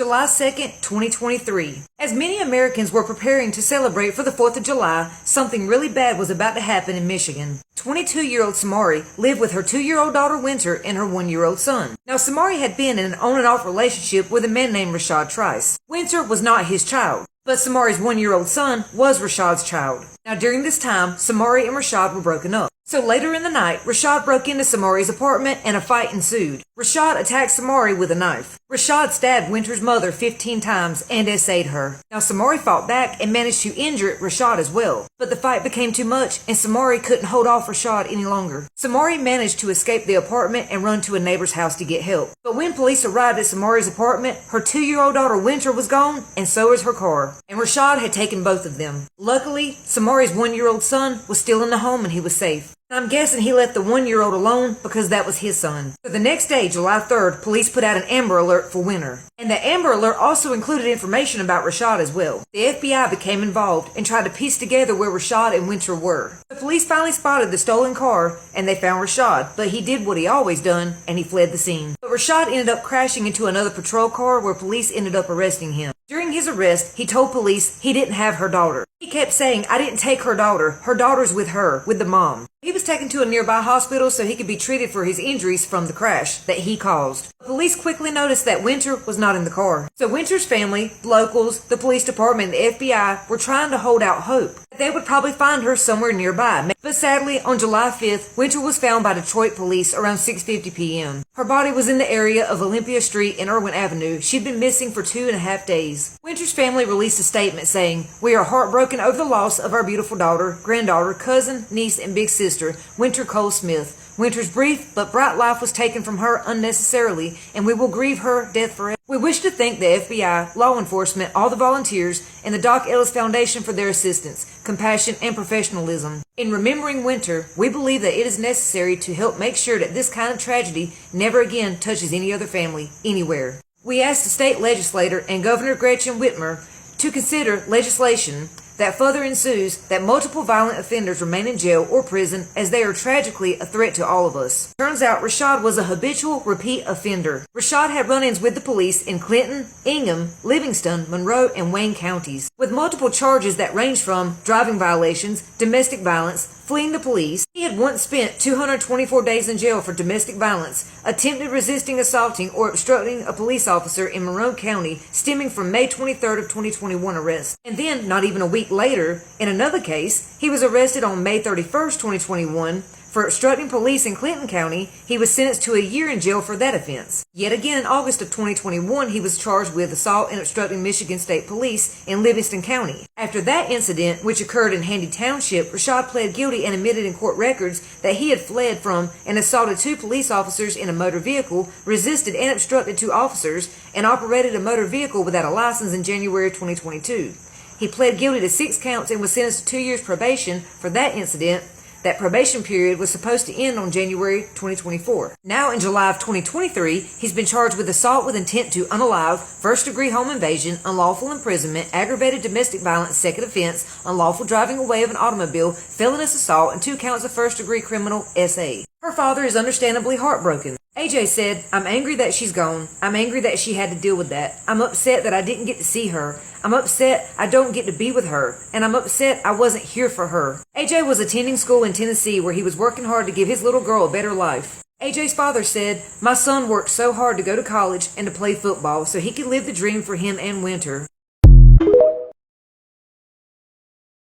July 2nd, 2023. As many Americans were preparing to celebrate for the 4th of July, something really bad was about to happen in Michigan. 22-year-old Samari lived with her 2-year-old daughter Winter and her 1-year-old son. Now, Samari had been in an on and off relationship with a man named Rashad Trice. Winter was not his child, but Samari's 1-year-old son was Rashad's child. Now, during this time, Samari and Rashad were broken up. So later in the night, Rashad broke into Samari's apartment and a fight ensued. Rashad attacked Samari with a knife. Rashad stabbed Winter's mother 15 times and essayed her. Now, Samari fought back and managed to injure Rashad as well. But the fight became too much and Samari couldn't hold off Rashad any longer. Samari managed to escape the apartment and run to a neighbor's house to get help. But when police arrived at Samari's apartment, her 2-year-old daughter Winter was gone and so was her car. And Rashad had taken both of them. Luckily, Samari's 1-year-old son was still in the home and he was safe. I'm guessing he left the 1-year-old alone because that was his son. So the next day, July 3rd, police put out an Amber Alert for Winter. And the Amber Alert also included information about Rashad as well. The FBI became involved and tried to piece together where Rashad and Winter were. The police finally spotted the stolen car and they found Rashad, but he did what he always done and he fled the scene. But Rashad ended up crashing into another patrol car where police ended up arresting him. During his arrest, he told police he didn't have her daughter. He kept saying, "I didn't take her daughter's with her, with the mom." He was taken to a nearby hospital so he could be treated for his injuries from the crash that he caused. Police quickly noticed that Winter was not in the car. So Winter's family, locals, the police department, and the FBI were trying to hold out hope that they would probably find her somewhere nearby. But sadly, on July 5th, Winter was found by Detroit police around 6:50 p.m. Her body was in the area of Olympia Street and Irwin Avenue. She'd been missing for 2.5 days. Winter's family released a statement saying, "We are heartbroken over the loss of our beautiful daughter, granddaughter, cousin, niece, and big sister, Winter Cole Smith. Winter's brief but bright life was taken from her unnecessarily, and we will grieve her death forever. We wish to thank the FBI, law enforcement, all the volunteers, and the Doc Ellis Foundation for their assistance, compassion, and professionalism. In remembering Winter, we believe that it is necessary to help make sure that this kind of tragedy never again touches any other family, anywhere. We ask the state legislator and Governor Gretchen Whitmer to consider legislation that further ensues that multiple violent offenders remain in jail or prison as they are tragically a threat to all of us." Turns out Rashad was a habitual repeat offender. Rashad had run-ins with the police in Clinton, Ingham, Livingston, Monroe, and Wayne counties, with multiple charges that ranged from driving violations, domestic violence, fleeing the police. He had once spent 224 days in jail for domestic violence, attempted resisting assaulting or obstructing a police officer in Monroe County, stemming from May 23rd of 2021 arrest. And then, not even a week later, in another case, he was arrested on May 31st, 2021, for obstructing police in Clinton County. He was sentenced to a year in jail for that offense. Yet again in August of 2021, he was charged with assault and obstructing Michigan State Police in Livingston County. After that incident, which occurred in Handy Township, Rashad pled guilty and admitted in court records that he had fled from and assaulted 2 police officers in a motor vehicle, resisted and obstructed 2 officers, and operated a motor vehicle without a license in January 2022. He pled guilty to 6 counts and was sentenced to 2 years probation for that incident. That probation period was supposed to end on January 2024. Now in July of 2023, he's been charged with assault with intent to unalive, first-degree home invasion, unlawful imprisonment, aggravated domestic violence, second offense, unlawful driving away of an automobile, felonious assault, and 2 counts of first-degree criminal SA. Her father is understandably heartbroken. AJ said, "I'm angry that she's gone. I'm angry that she had to deal with that. I'm upset that I didn't get to see her. I'm upset I don't get to be with her. And I'm upset I wasn't here for her." AJ was attending school in Tennessee where he was working hard to give his little girl a better life. AJ's father said, "My son worked so hard to go to college and to play football so he could live the dream for him and Winter.